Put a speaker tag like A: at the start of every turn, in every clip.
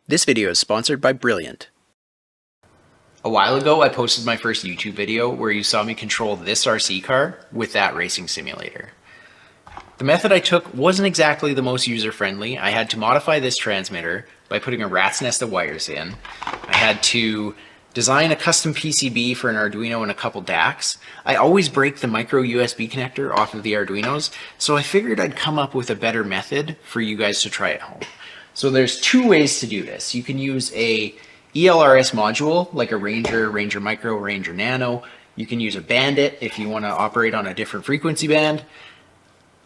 A: This video is sponsored by Brilliant. A while ago, I posted my first YouTube video where you saw me control this RC car with that racing simulator. The method I took wasn't exactly the most user-friendly. I had to modify this transmitter by putting a rat's nest of wires in. I had to design a custom PCB for an Arduino and a couple DACs. I always break the micro USB connector off of the Arduinos, so I figured I'd come up with a better method for you guys to try at home. So there's two ways to do this. You can use a ELRS module like a Ranger, Ranger Micro, Ranger Nano. You can use a Bandit if you want to operate on a different frequency band,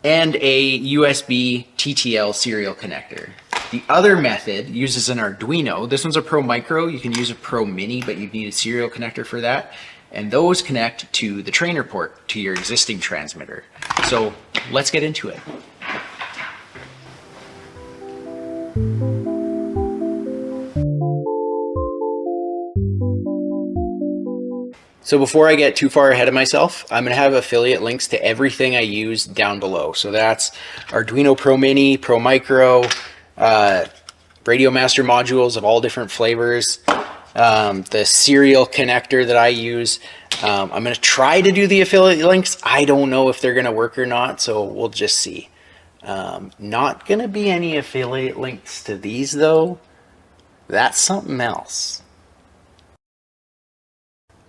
A: and a USB-TTL serial connector. The other method uses an Arduino. This one's a Pro Micro. You can use a Pro Mini, but you need a serial connector for that. And those connect to the trainer port to your existing transmitter. So let's get into it. So before I get too far ahead of myself, I'm going to have affiliate links to everything I use down below. So that's Arduino Pro Mini, Pro Micro, Radio Master modules of all different flavors, the serial connector that I use. I'm going to try to do the affiliate links. I don't know if they're going to work or not, so we'll just see. Not going to be any affiliate links to these though. That's something else.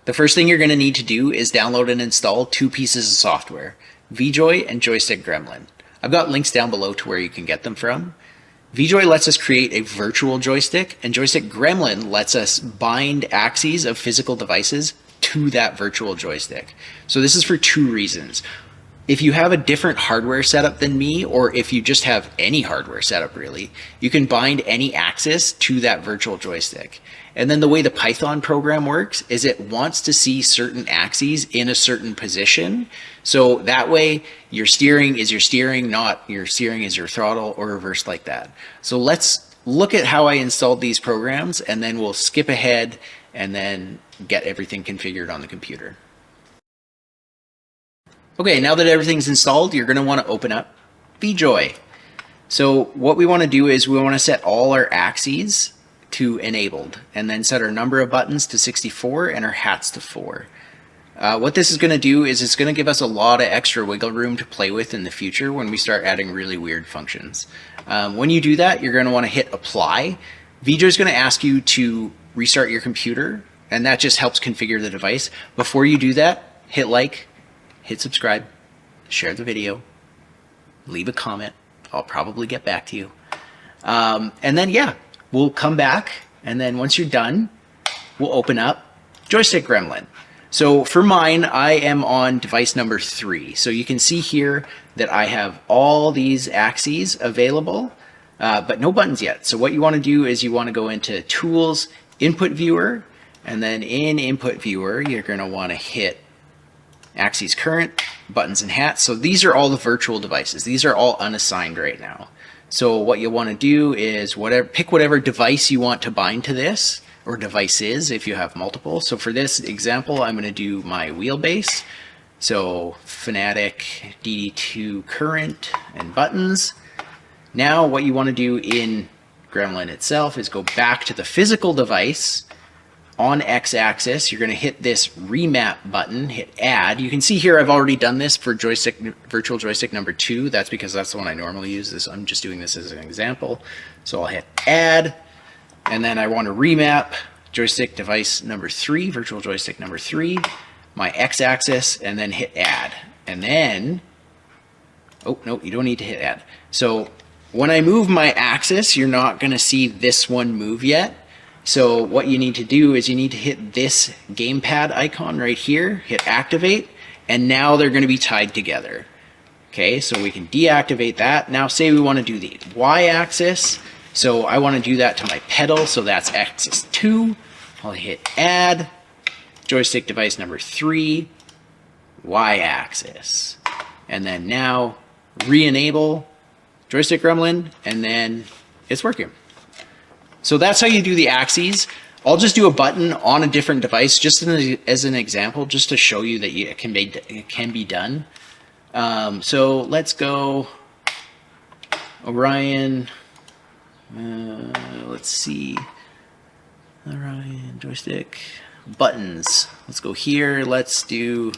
A: The first thing you're going to need to do is download and install two pieces of software, VJoy and Joystick Gremlin. I've got links down below to where you can get them from. VJoy lets us create a virtual joystick, and Joystick Gremlin lets us bind axes of physical devices to that virtual joystick. So this is for two reasons. If you have a different hardware setup than me, or if you just have any hardware setup really, you can bind any axis to that virtual joystick. And then the way the Python program works is it wants to see certain axes in a certain position. So that way your steering is your steering, not your steering is your throttle, or reversed like that. So let's look at how I installed these programs, and then we'll skip ahead and then get everything configured on the computer. Okay, now that everything's installed, you're going to want to open up VJoy. So what we want to do is we want to set all our axes to enabled, and then set our number of buttons to 64 and our hats to 4. What this is going to do is it's going to give us a lot of extra wiggle room to play with in the future when we start adding really weird functions. When you do that, you're going to want to hit apply. VJoy is going to ask you to restart your computer, and that just helps configure the device. Before you do that, hit like, hit subscribe, share the video, leave a comment. I'll probably get back to you. And then yeah, we'll come back, and then once you're done, we'll open up Joystick Gremlin. So for mine, I am on device number 3. So you can see here that I have all these axes available, but no buttons yet. So what you want to do is you want to go into Tools, Input Viewer, and then in Input Viewer, you're going to want to hit Axes Current, Buttons and Hats. So these are all the virtual devices. These are all unassigned right now. So what you want to do is pick whatever device you want to bind to this, or devices if you have multiple. So for this example, I'm going to do my wheelbase. So Fanatic DD2 current and buttons. Now what you want to do in Gremlin itself is go back to the physical device. On X-axis, you're going to hit this remap button, hit add. You can see here I've already done this for virtual joystick number 2. That's because that's the one I normally use. I'm just doing this as an example. So I'll hit add, and then I want to remap joystick device number 3, virtual joystick number 3, my X-axis, and then hit add. And then, oh no, you don't need to hit add. So when I move my axis, you're not going to see this one move yet. So what you need to do is you need to hit this gamepad icon right here, hit activate, and now they're going to be tied together. Okay, so we can deactivate that. Now say we want to do the y-axis. So I want to do that to my pedal, so that's axis 2. I'll hit add, joystick device number 3, y-axis. And then now re-enable Joystick Gremlin, and then it's working. So that's how you do the axes. I'll just do a button on a different device just as an example, just to show you that it can be done. So let's go Orion. Let's let's see. All right, joystick, buttons. Let's go here. Let's do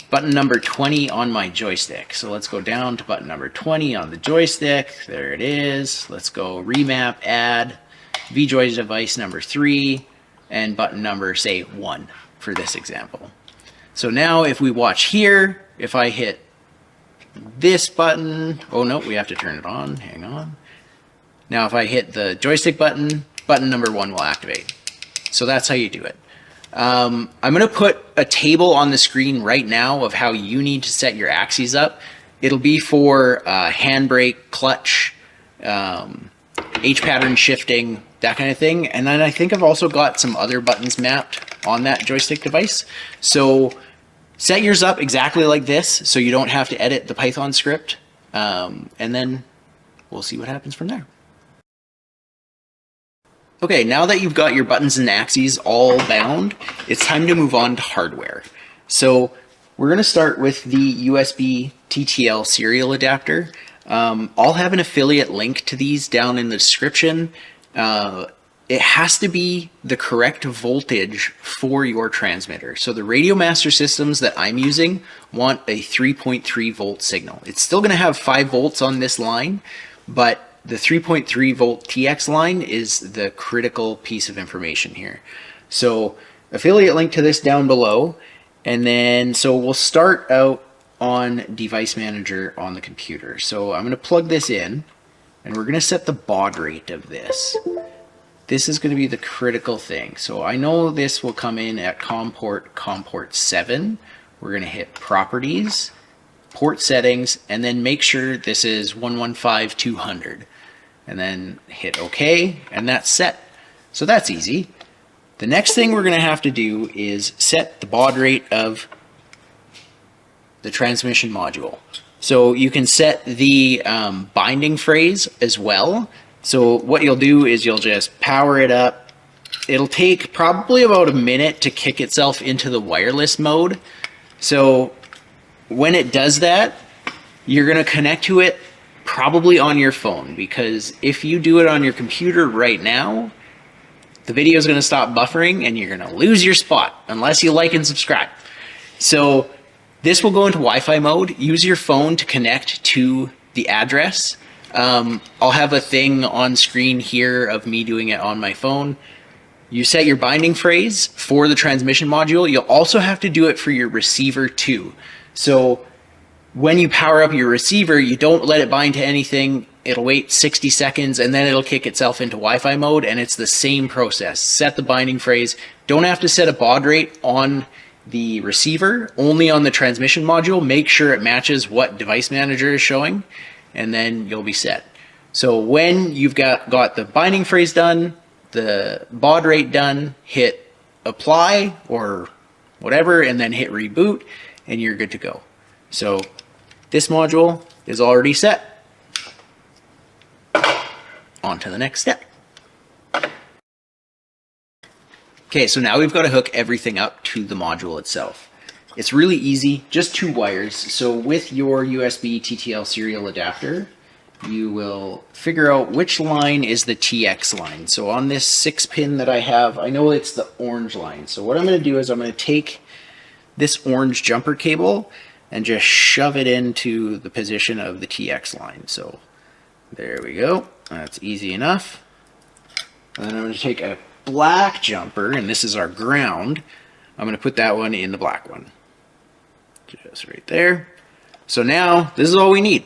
A: button number 20 on my joystick. So let's go down to button number 20 on the joystick. There it is. Let's go remap, add, VJoy device number 3, and button number, say, 1 for this example. So now if we watch here, if I hit this button, oh no, we have to turn it on, hang on. Now if I hit the joystick button, button number 1 will activate. So that's how you do it. I'm going to put a table on the screen right now of how you need to set your axes up. It'll be for handbrake, clutch, H pattern shifting, that kind of thing. And then I think I've also got some other buttons mapped on that joystick device. So set yours up exactly like this so you don't have to edit the Python script. And then we'll see what happens from there. Okay, now that you've got your buttons and axes all bound, it's time to move on to hardware. So we're going to start with the USB-TTL serial adapter. I'll have an affiliate link to these down in the description. It has to be the correct voltage for your transmitter. So the Radio Master systems that I'm using want a 3.3 volt signal. It's still going to have 5 volts on this line, but the 3.3 volt TX line is the critical piece of information here. So affiliate link to this down below. And then, so we'll start out on Device Manager on the computer. So I'm going to plug this in and we're going to set the baud rate of this. This is going to be the critical thing. So I know this will come in at COM port 7. We're going to hit Properties, Port Settings, and then make sure this is 115200. And then hit OK, and that's set. So that's easy. The next thing we're going to have to do is set the baud rate of the transmission module. So you can set the binding phrase as well. So what you'll do is you'll just power it up. It'll take probably about a minute to kick itself into the wireless mode. So when it does that, you're going to connect to it probably on your phone, because if you do it on your computer right now, the video is going to stop buffering and you're going to lose your spot unless you like and subscribe. So this will go into Wi-Fi mode. Use your phone to connect to the address. I'll have a thing on screen here of me doing it on my phone. You set your binding phrase for the transmission module. You'll also have to do it for your receiver too. So when you power up your receiver, you don't let it bind to anything. It'll wait 60 seconds and then it'll kick itself into Wi-Fi mode, and it's the same process. Set the binding phrase. Don't have to set a baud rate on the receiver, only on the transmission module. Make sure it matches what Device Manager is showing, and then you'll be set. So when you've got the binding phrase done, the baud rate done, hit apply or whatever, and then hit reboot, and you're good to go. So this module is already set. On to the next step. Okay, so now we've got to hook everything up to the module itself. It's really easy, just 2 wires. So with your USB-TTL serial adapter, you will figure out which line is the TX line. So on this 6-pin that I have, I know it's the orange line. So what I'm going to do is I'm going to take this orange jumper cable and just shove it into the position of the TX line. So there we go. That's easy enough. And then I'm going to take a black jumper, and this is our ground. I'm going to put that one in the black one. Just right there. So now this is all we need.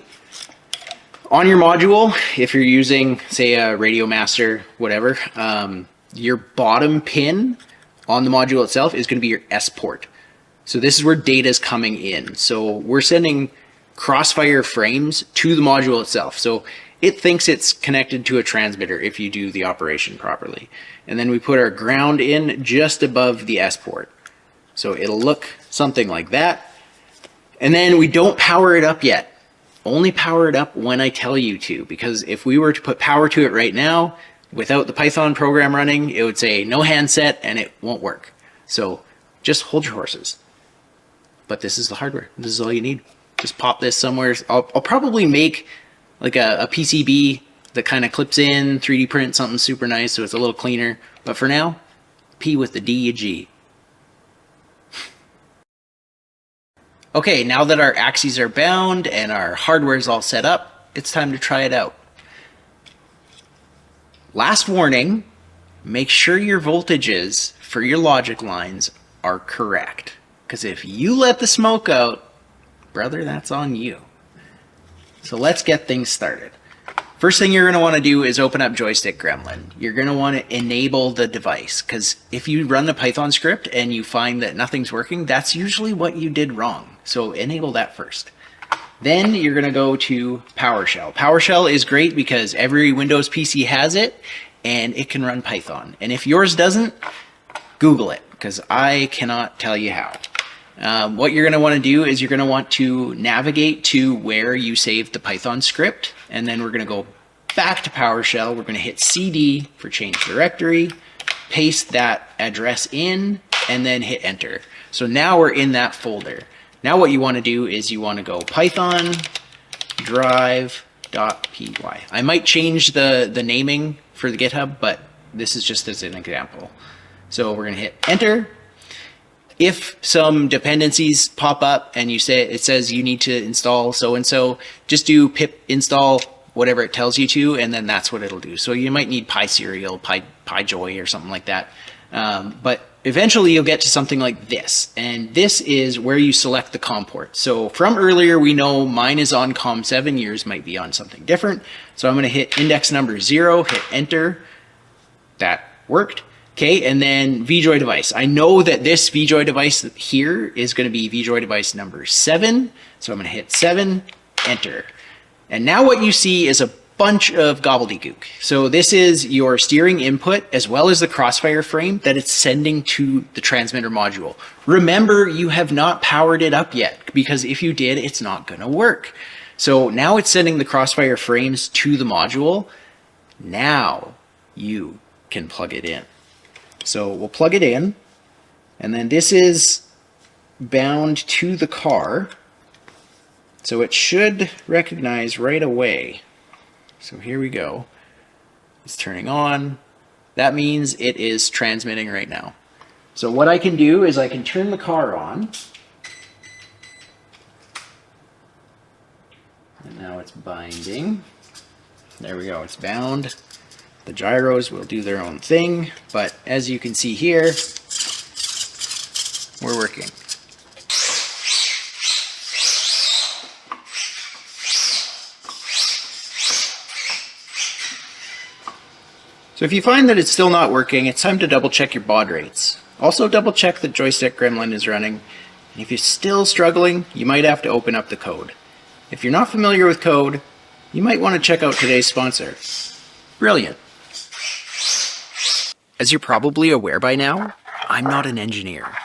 A: On your module, if you're using, say, a Radio Master, whatever, your bottom pin on the module itself is going to be your S port. So this is where data is coming in. So we're sending crossfire frames to the module itself. So it thinks it's connected to a transmitter if you do the operation properly. And then we put our ground in just above the S port. So it'll look something like that. And then we don't power it up yet. Only power it up when I tell you to, because if we were to put power to it right now, without the Python program running, it would say no handset and it won't work. So just hold your horses. But this is the hardware. This is all you need. Just pop this somewhere. I'll probably make like a PCB that kind of clips in, 3D print something super nice so it's a little cleaner. But for now, P with the D-U-G. Okay, now that our axes are bound and our hardware is all set up, it's time to try it out. Last warning, make sure your voltages for your logic lines are correct. Because if you let the smoke out, brother, that's on you. So let's get things started. First thing you're going to want to do is open up Joystick Gremlin. You're going to want to enable the device, because if you run the Python script and you find that nothing's working, that's usually what you did wrong. So enable that first. Then you're going to go to PowerShell. PowerShell is great because every Windows PC has it and it can run Python. And if yours doesn't, Google it, because I cannot tell you how. What you're going to want to do is you're going to want to navigate to where you saved the Python script, and then we're going to go back to PowerShell. We're going to hit CD for change directory, paste that address in, and then hit enter. So now we're in that folder. Now what you want to do is you want to go python drive.py. I might change the naming for the GitHub, but this is just as an example. So we're going to hit enter. If some dependencies pop up and it says you need to install so-and-so, just do pip install whatever it tells you to, and then that's what it'll do. So you might need PySerial, PyJoy, or something like that. But eventually you'll get to something like this, and this is where you select the COM port. So from earlier, we know mine is on COM7, yours might be on something different. So I'm going to hit index number 0, hit enter. That worked. Okay, and then VJoy device. I know that this VJoy device here is going to be VJoy device number 7. So I'm going to hit 7, enter. And now what you see is a bunch of gobbledygook. So this is your steering input as well as the crossfire frame that it's sending to the transmitter module. Remember, you have not powered it up yet, because if you did, it's not going to work. So now it's sending the crossfire frames to the module. Now you can plug it in. So we'll plug it in, and then this is bound to the car, so it should recognize right away. So here we go. It's turning on. That means it is transmitting right now. So what I can do is I can turn the car on, and now it's binding. There we go, it's bound. The gyros will do their own thing, but as you can see here, we're working. So if you find that it's still not working, it's time to double check your baud rates. Also double check that Joystick Gremlin is running. And if you're still struggling, you might have to open up the code. If you're not familiar with code, you might want to check out today's sponsor, Brilliant. As you're probably aware by now, I'm not an engineer.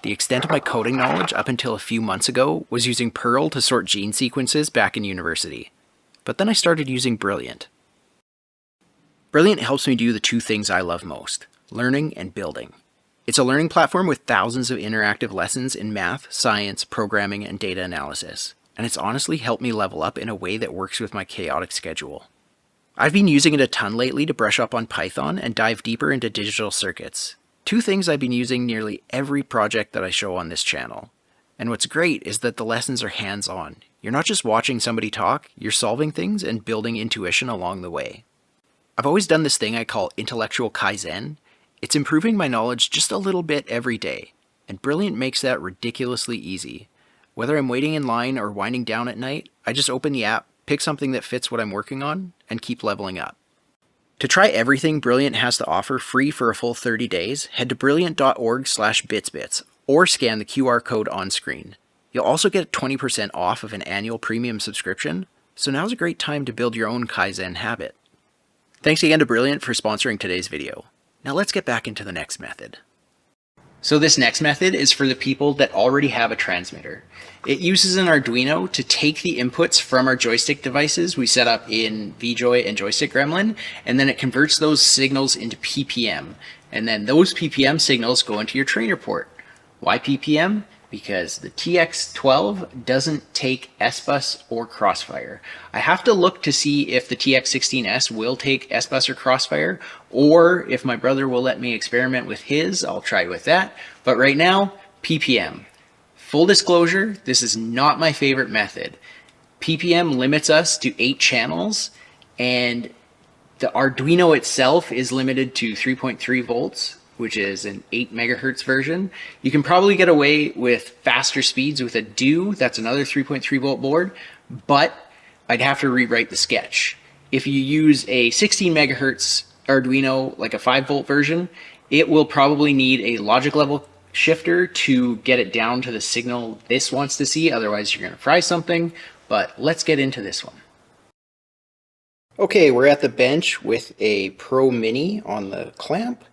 A: The extent of my coding knowledge up until a few months ago was using Perl to sort gene sequences back in university. But then I started using Brilliant. Brilliant helps me do the two things I love most, learning and building. It's a learning platform with thousands of interactive lessons in math, science, programming, and data analysis. And it's honestly helped me level up in a way that works with my chaotic schedule. I've been using it a ton lately to brush up on Python and dive deeper into digital circuits. Two things I've been using nearly every project that I show on this channel. And what's great is that the lessons are hands-on. You're not just watching somebody talk, you're solving things and building intuition along the way. I've always done this thing I call intellectual Kaizen. It's improving my knowledge just a little bit every day, and Brilliant makes that ridiculously easy. Whether I'm waiting in line or winding down at night, I just open the app, pick something that fits what I'm working on, and keep leveling up. To try everything Brilliant has to offer free for a full 30 days, head to brilliant.org/bitsbits or scan the QR code on screen. You'll also get 20% off of an annual premium subscription, so now's a great time to build your own Kaizen habit. Thanks again to Brilliant for sponsoring today's video. Now let's get back into the next method. So this next method is for the people that already have a transmitter. It uses an Arduino to take the inputs from our joystick devices we set up in VJoy and Joystick Gremlin, and then it converts those signals into PPM. And then those PPM signals go into your trainer port. Why PPM? because the TX12 doesn't take S-Bus or Crossfire. I have to look to see if the TX16S will take S-Bus or Crossfire, or if my brother will let me experiment with his, I'll try with that. But right now, PPM. Full disclosure, this is not my favorite method. PPM limits us to 8 channels, and the Arduino itself is limited to 3.3 volts, which is an 8 megahertz version. You can probably get away with faster speeds with a Do, that's another 3.3 volt board, but I'd have to rewrite the sketch. If you use a 16 megahertz Arduino, like a 5 volt version, it will probably need a logic level shifter to get it down to the signal this wants to see, otherwise you're gonna fry something. But let's get into this one. Okay, we're at the bench with a Pro Mini on the clamp.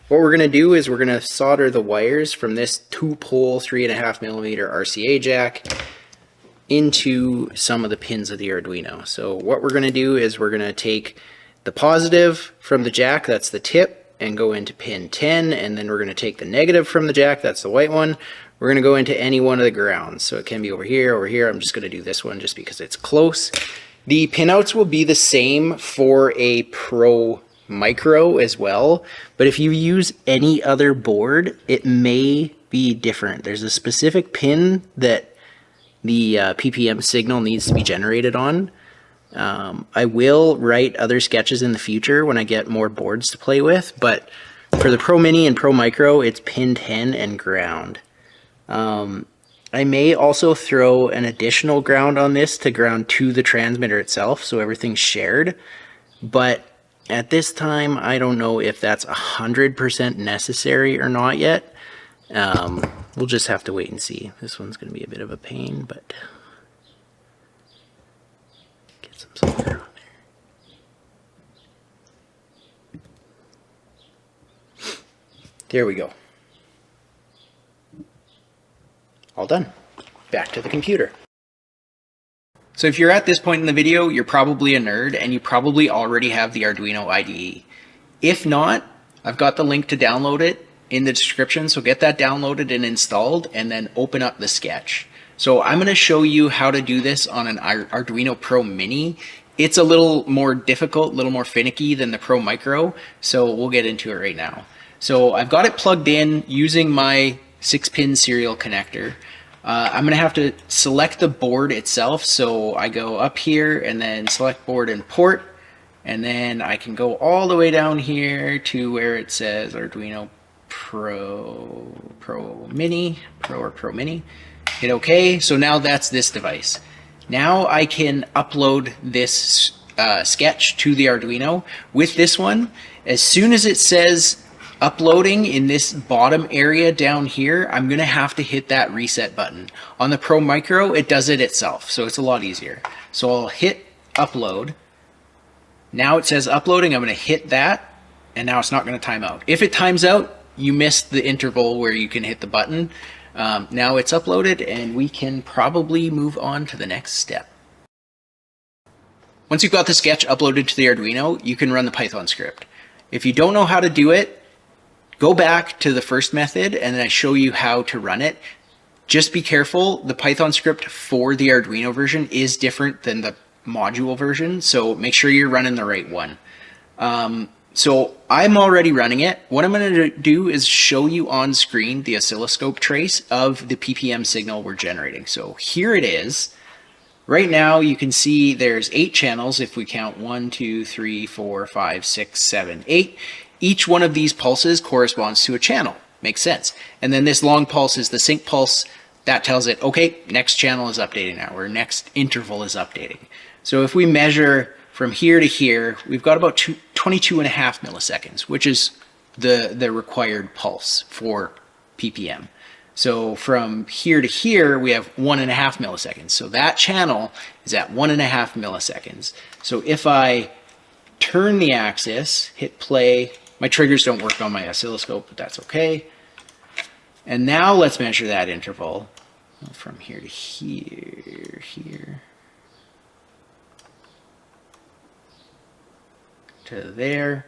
A: What we're going to do is we're going to solder the wires from this 2-pole 3.5 millimeter RCA jack into some of the pins of the Arduino. So what we're going to do is we're going to take the positive from the jack, that's the tip, and go into pin 10, and then we're going to take the negative from the jack, that's the white one. We're going to go into any one of the grounds. So it can be over here, over here. I'm just going to do this one just because it's close. The pinouts will be the same for a Pro Micro as well, but if you use any other board, it may be different. There's a specific pin that the PPM signal needs to be generated on. I will write other sketches in the future when I get more boards to play with, but for the Pro Mini and Pro Micro, it's pin 10 and ground. I may also throw an additional ground on this to ground to the transmitter itself, so everything's shared. But at this time, I don't know if that's 100% necessary or not yet. We'll just have to wait and see. This one's going to be a bit of a pain, but get some solder on there. There we go. All done. Back to the computer. So if you're at this point in the video, you're probably a nerd and you probably already have the Arduino IDE. If not, I've got the link to download it in the description, so get that downloaded and installed and then open up the sketch. So I'm going to show you how to do this on an Arduino Pro Mini. It's a little more difficult, a little more finicky than the Pro Micro, so we'll get into it right now. So I've got it plugged in using my 6-pin serial connector. I'm going to have to select the board itself, so I go up here and then select board and port, and then I can go all the way down here to where it says Arduino Pro Mini, hit OK. So now that's this device. Now I can upload this sketch to the Arduino. With this one, as soon as it says uploading in this bottom area down here, I'm going to have to hit that reset button. On the Pro Micro, it does it itself, so it's a lot easier. So I'll hit upload. Now it says uploading, I'm going to hit that, and now it's not going to time out. If it times out, you missed the interval where you can hit the button. Now it's uploaded, and we can probably move on to the next step. Once you've got the sketch uploaded to the Arduino, you can run the Python script. If you don't know how to do it, go back to the first method and then I show you how to run it. Just be careful, the Python script for the Arduino version is different than the module version, so make sure you're running the right one. So I'm already running it. What I'm going to do is show you on screen the oscilloscope trace of the PPM signal we're generating. So here it is. Right now you can see there's 8 channels if we count 1, 2, 3, 4, 5, 6, 7, 8. Each one of these pulses corresponds to a channel. Makes sense. And then this long pulse is the sync pulse. That tells it, okay, next channel is updating now, or next interval is updating. So if we measure from here to here, we've got about 22.5 milliseconds, which is the required pulse for PPM. So from here to here, we have 1.5 milliseconds. So that channel is at 1.5 milliseconds. So if I turn the axis, hit play, my triggers don't work on my oscilloscope, but that's okay. And now let's measure that interval from here to here to there.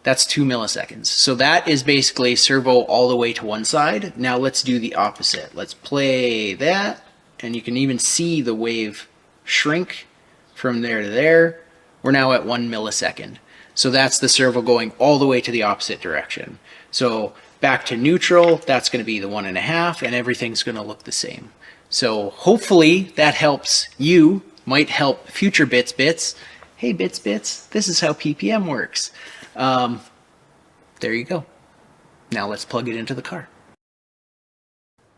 A: That's 2 milliseconds. So that is basically servo all the way to one side. Now let's do the opposite. Let's play that, and you can even see the wave shrink from there to there. We're now at 1 millisecond. So that's the servo going all the way to the opposite direction. So back to neutral, that's going to be the 1.5, and everything's going to look the same. So hopefully that helps you, might help future Bits. Hey Bits, this is how PPM works. There you go. Now let's plug it into the car.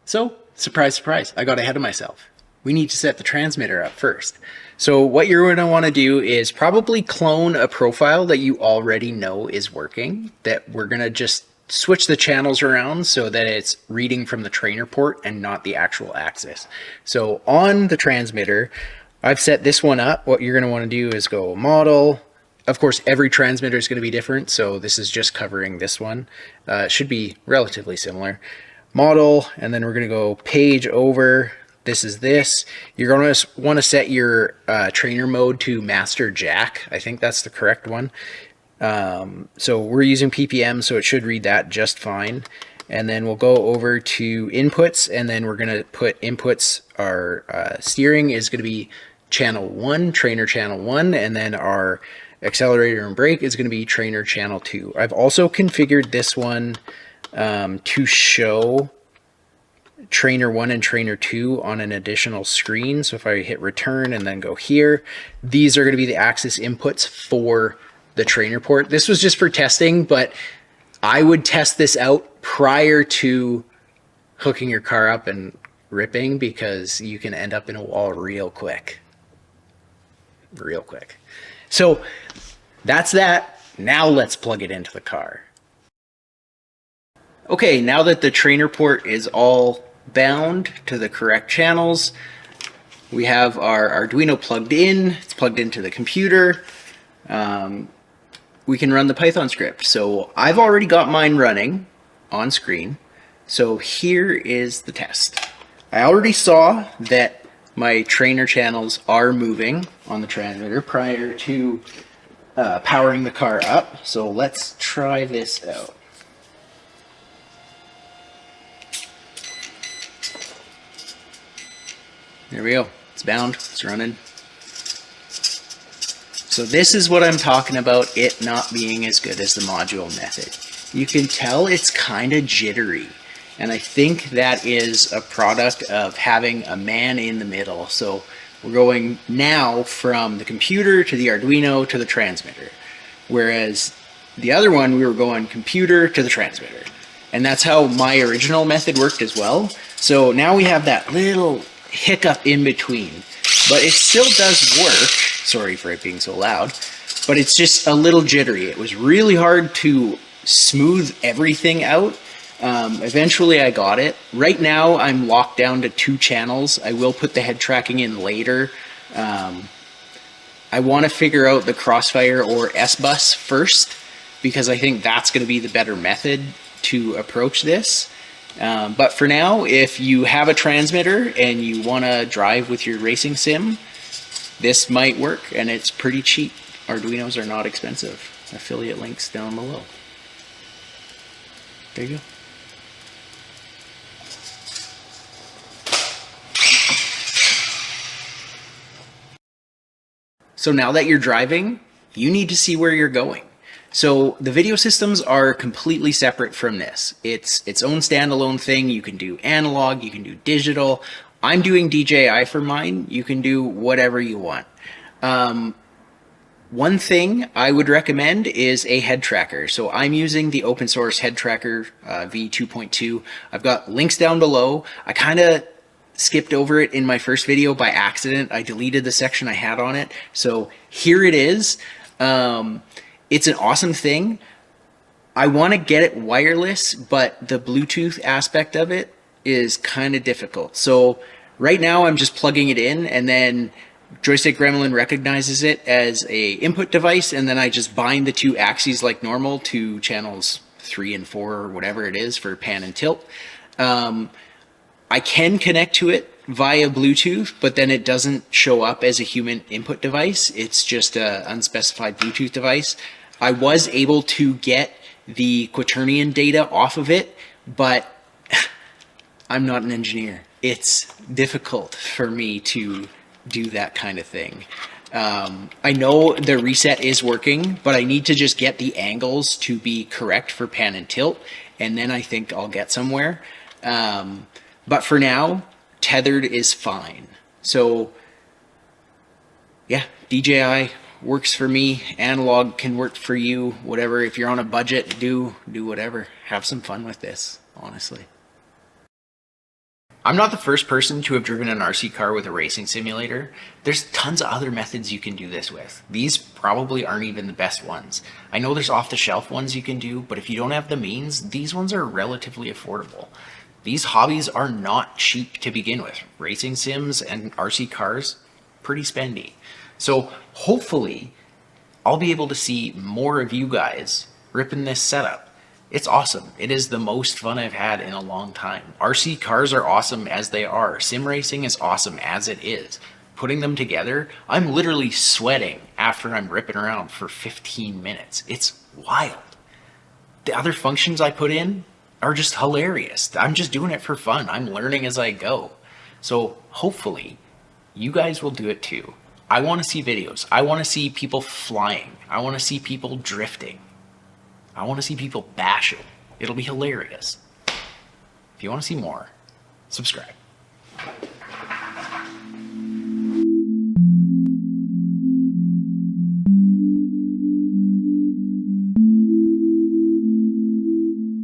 A: So, surprise, surprise, I got ahead of myself. We need to set the transmitter up first. So what you're going to want to do is probably clone a profile that you already know is working, that we're going to just switch the channels around so that it's reading from the trainer port and not the actual axis. So on the transmitter, I've set this one up. What you're going to want to do is go model. Of course, every transmitter is going to be different, so this is just covering this one. It should be relatively similar. Model, and then we're going to go page over. This is this. You're going to want to set your trainer mode to master jack. I think that's the correct one. So we're using PPM, so it should read that just fine. And then we'll go over to inputs, and then we're going to put inputs. Our steering is going to be channel 1, trainer channel 1, and then our accelerator and brake is going to be trainer channel 2. I've also configured this one to show trainer 1 and trainer 2 on an additional screen. So if I hit return and then go here, these are going to be the axis inputs for the trainer port. This was just for testing, but I would test this out prior to hooking your car up and ripping, because you can end up in a wall real quick. So that's that. Now let's plug it into the car. Okay, now that the trainer port is all bound to the correct channels, we have our Arduino plugged in. It's plugged into the computer. We can run the Python script. So I've already got mine running on screen. So here is the test. I already saw that my trainer channels are moving on the transmitter prior to powering the car up. So let's try this out. There we go. It's bound. It's running. So this is what I'm talking about, it not being as good as the module method. You can tell it's kind of jittery. And I think that is a product of having a man in the middle. So we're going now from the computer to the Arduino to the transmitter. Whereas the other one, we were going computer to the transmitter. And that's how my original method worked as well. So now we have that little hiccup in between. But it still does work. Sorry for it being so loud. But it's just a little jittery. It was really hard to smooth everything out. Eventually I got it. Right now I'm locked down to 2 channels. I will put the head tracking in later. I want to figure out the Crossfire or S-Bus first, because I think that's going to be the better method to approach this. But for now, if you have a transmitter and you want to drive with your racing sim, this might work, and it's pretty cheap. Arduinos are not expensive. Affiliate links down below. There you go. So now that you're driving, you need to see where you're going. So the video systems are completely separate from this. It's its own standalone thing. You can do analog, you can do digital. I'm doing DJI for mine. You can do whatever you want. One thing I would recommend is a head tracker. So I'm using the open source head tracker v2.2. I've got links down below. I kind of skipped over it in my first video by accident. I deleted the section I had on it. So here it is. It's an awesome thing. I want to get it wireless, but the Bluetooth aspect of it is kind of difficult. So right now I'm just plugging it in, and then Joystick Gremlin recognizes it as a input device, and then I just bind the 2 axes like normal to channels 3 and 4 or whatever it is for pan and tilt. I can connect to it via Bluetooth, but then it doesn't show up as a human input device. It's just an unspecified Bluetooth device. I was able to get the quaternion data off of it, but I'm not an engineer. It's difficult for me to do that kind of thing. I know the reset is working, but I need to just get the angles to be correct for pan and tilt, and then I think I'll get somewhere. But for now, tethered is fine. So yeah, DJI works for me. Analog can work for you. Whatever. If you're on a budget, do whatever. Have some fun with this, honestly. I'm not the first person to have driven an RC car with a racing simulator. There's tons of other methods you can do this with. These probably aren't even the best ones. I know there's off-the-shelf ones you can do, but if you don't have the means, these ones are relatively affordable. These hobbies are not cheap to begin with. Racing sims and RC cars, pretty spendy. So hopefully I'll be able to see more of you guys ripping this setup. It's awesome. It is the most fun I've had in a long time. RC cars are awesome as they are. Sim racing is awesome as it is. Putting them together, I'm literally sweating after I'm ripping around for 15 minutes. It's wild. The other functions I put in are just hilarious. I'm just doing it for fun. I'm learning as I go. So hopefully you guys will do it too. I want to see videos. I want to see people flying. I want to see people drifting. I want to see people bashing. It'll be hilarious. If you want to see more, subscribe.